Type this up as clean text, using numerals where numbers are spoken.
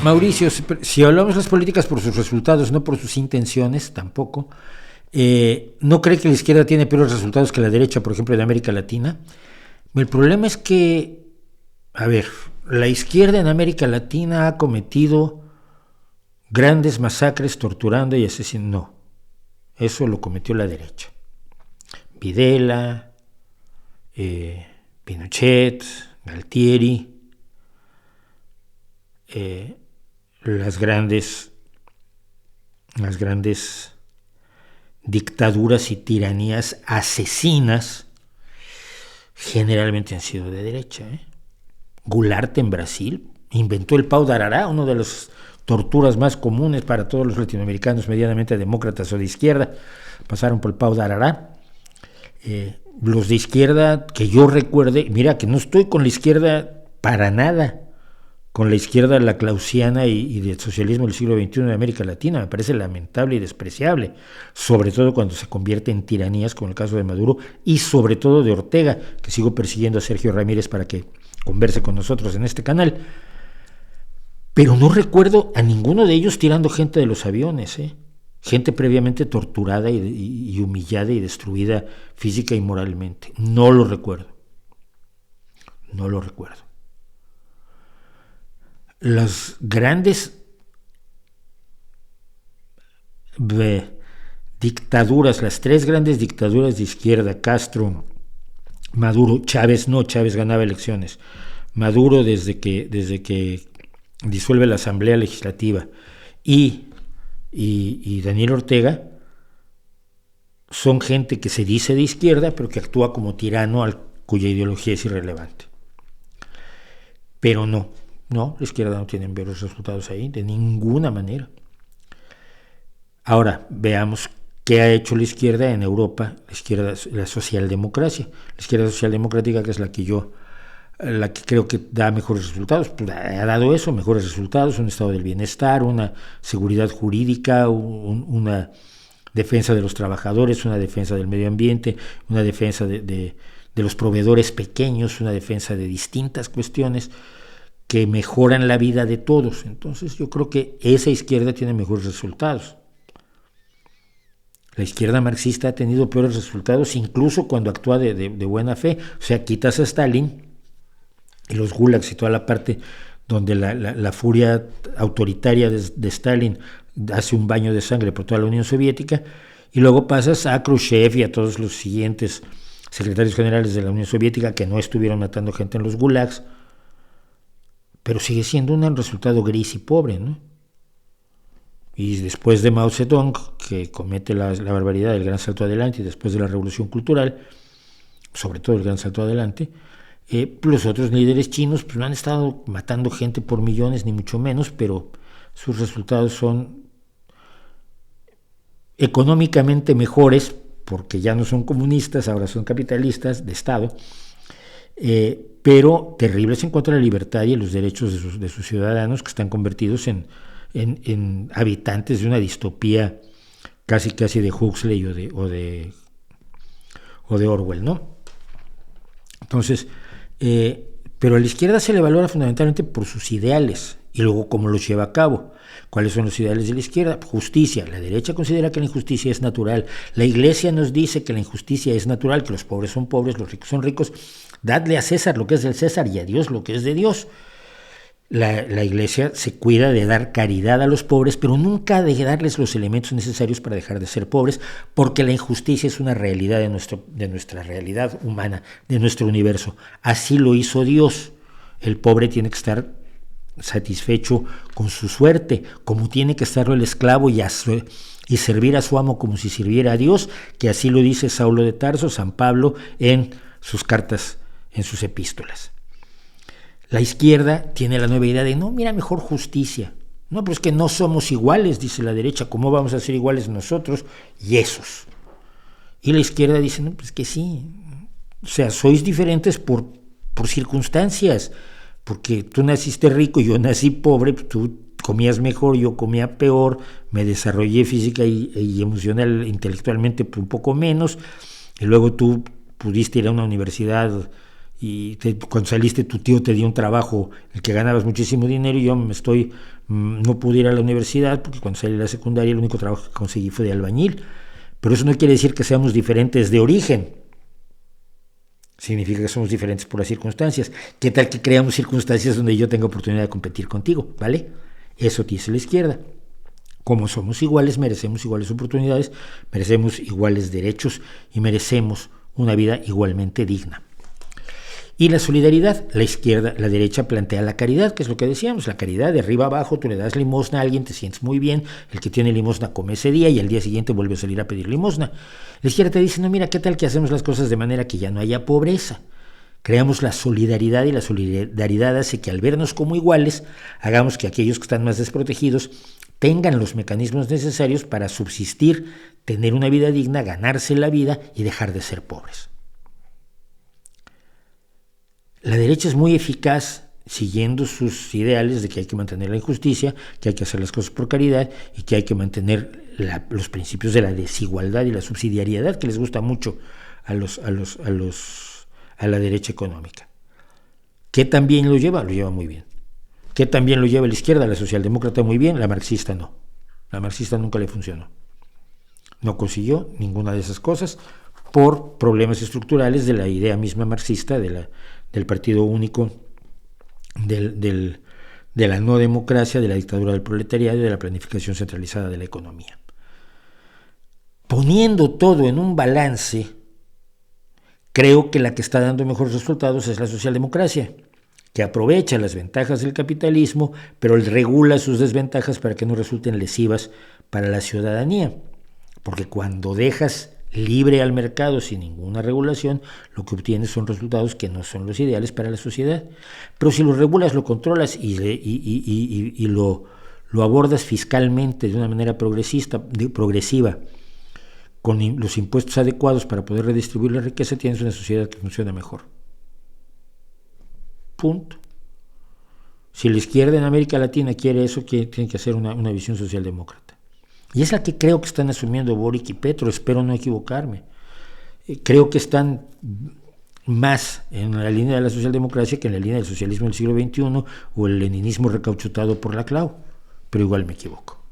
Mauricio, si hablamos de las políticas por sus resultados, no por sus intenciones, tampoco, ¿no cree que la izquierda tiene peores resultados que la derecha, por ejemplo, de América Latina? El problema es que, a ver, la izquierda en América Latina ha cometido grandes masacres torturando y asesinando. No, eso lo cometió la derecha. Videla, Pinochet, Galtieri, las grandes dictaduras y tiranías asesinas generalmente han sido de derecha. Goulart en Brasil inventó el pau de Arará, una de las torturas más comunes para todos los latinoamericanos medianamente demócratas o de izquierda, pasaron por el pau de Arará. Los de izquierda que yo recuerde, mira que no estoy con la izquierda para nada, con la izquierda la clausiana y del socialismo del siglo XXI de América Latina, me parece lamentable y despreciable, sobre todo cuando se convierte en tiranías, como el caso de Maduro, y sobre todo de Ortega, que sigo persiguiendo a Sergio Ramírez para que converse con nosotros en este canal. Pero no recuerdo a ninguno de ellos tirando gente de los aviones, gente previamente torturada y humillada y destruida física y moralmente. No lo recuerdo. Las grandes dictaduras, las tres grandes dictaduras de izquierda, Castro, Maduro, Chávez ganaba elecciones. Maduro desde que disuelve la Asamblea Legislativa y Daniel Ortega son gente que se dice de izquierda pero que actúa como tirano cuya ideología es irrelevante. Pero no, la izquierda no tiene veros resultados ahí de ninguna manera. Ahora veamos qué ha hecho la izquierda en Europa, la socialdemocracia, la izquierda socialdemocrática, que es la que creo que da mejores resultados, pues ha dado eso, mejores resultados, un estado del bienestar, una seguridad jurídica, una defensa de los trabajadores, una defensa del medio ambiente, una defensa de los proveedores pequeños, una defensa de distintas cuestiones que mejoran la vida de todos. Entonces yo creo que esa izquierda tiene mejores resultados. La izquierda marxista ha tenido peores resultados incluso cuando actúa de buena fe. O sea, quitas a Stalin y los gulags y toda la parte donde la furia autoritaria de Stalin hace un baño de sangre por toda la Unión Soviética, y luego pasas a Khrushchev y a todos los siguientes secretarios generales de la Unión Soviética que no estuvieron matando gente en los gulags, pero sigue siendo un resultado gris y pobre, ¿no? Y después de Mao Zedong, que comete la barbaridad del gran salto adelante, y después de la revolución cultural, sobre todo el gran salto adelante, los otros líderes chinos pues no han estado matando gente por millones, ni mucho menos, pero sus resultados son económicamente mejores, porque ya no son comunistas, ahora son capitalistas de Estado, pero terribles en cuanto a la libertad y los derechos de sus ciudadanos, que están convertidos en habitantes de una distopía casi de Huxley o de Orwell, ¿no? Entonces, pero a la izquierda se le valora fundamentalmente por sus ideales y luego cómo los lleva a cabo. ¿Cuáles son los ideales de la izquierda? Justicia. La derecha considera que la injusticia es natural. La Iglesia nos dice que la injusticia es natural, que los pobres son pobres, los ricos son ricos. Dadle a César lo que es del César y a Dios lo que es de Dios. La Iglesia se cuida de dar caridad a los pobres, pero nunca de darles los elementos necesarios para dejar de ser pobres, porque la injusticia es una realidad de nuestra realidad humana, de nuestro universo. Así lo hizo Dios. El pobre tiene que estar satisfecho con su suerte, como tiene que estarlo el esclavo y servir a su amo como si sirviera a Dios, que así lo dice Saulo de Tarso, San Pablo, en sus cartas, en sus epístolas. La izquierda tiene la nueva idea de, no, mira, mejor justicia. No, pero es que no somos iguales, dice la derecha, ¿cómo vamos a ser iguales nosotros y esos? Y la izquierda dice, no, pues que sí. O sea, sois diferentes por circunstancias, porque tú naciste rico y yo nací pobre, tú comías mejor, yo comía peor, me desarrollé física y emocional, intelectualmente un poco menos, y luego tú pudiste ir a una universidad cuando saliste tu tío te dio un trabajo en el que ganabas muchísimo dinero y yo no pude ir a la universidad porque cuando salí de la secundaria el único trabajo que conseguí fue de albañil. Pero eso no quiere decir que seamos diferentes de origen. Significa que somos diferentes por las circunstancias. ¿Qué tal que creamos circunstancias donde yo tenga oportunidad de competir contigo? ¿Vale? Eso dice la izquierda. Como somos iguales, merecemos iguales oportunidades, merecemos iguales derechos y merecemos una vida igualmente digna. Y la solidaridad, la derecha plantea la caridad, que es lo que decíamos, la caridad de arriba abajo, tú le das limosna a alguien, te sientes muy bien, el que tiene limosna come ese día y al día siguiente vuelve a salir a pedir limosna. La izquierda te dice, no, mira, ¿qué tal que hacemos las cosas de manera que ya no haya pobreza? Creamos la solidaridad y la solidaridad hace que al vernos como iguales, hagamos que aquellos que están más desprotegidos tengan los mecanismos necesarios para subsistir, tener una vida digna, ganarse la vida y dejar de ser pobres. La derecha es muy eficaz siguiendo sus ideales de que hay que mantener la injusticia, que hay que hacer las cosas por caridad y que hay que mantener los principios de la desigualdad y la subsidiariedad que les gusta mucho a la derecha económica. ¿Qué también lo lleva? Lo lleva muy bien. ¿Qué también lo lleva la izquierda? La socialdemócrata muy bien, la marxista no. La marxista nunca le funcionó. No consiguió ninguna de esas cosas por problemas estructurales de la idea misma marxista, del partido único, de la no democracia, de la dictadura del proletariado y de la planificación centralizada de la economía. Poniendo todo en un balance, creo que la que está dando mejores resultados es la socialdemocracia, que aprovecha las ventajas del capitalismo, pero regula sus desventajas para que no resulten lesivas para la ciudadanía. Porque cuando dejas libre al mercado sin ninguna regulación, lo que obtienes son resultados que no son los ideales para la sociedad. Pero si lo regulas, lo controlas y lo abordas fiscalmente de una manera progresiva, con los impuestos adecuados para poder redistribuir la riqueza, tienes una sociedad que funciona mejor. Punto. Si la izquierda en América Latina quiere eso, tiene que hacer una visión socialdemócrata. Y es la que creo que están asumiendo Boric y Petro, espero no equivocarme. Creo que están más en la línea de la socialdemocracia que en la línea del socialismo del siglo XXI o el leninismo recauchutado por Laclau, pero igual me equivoco.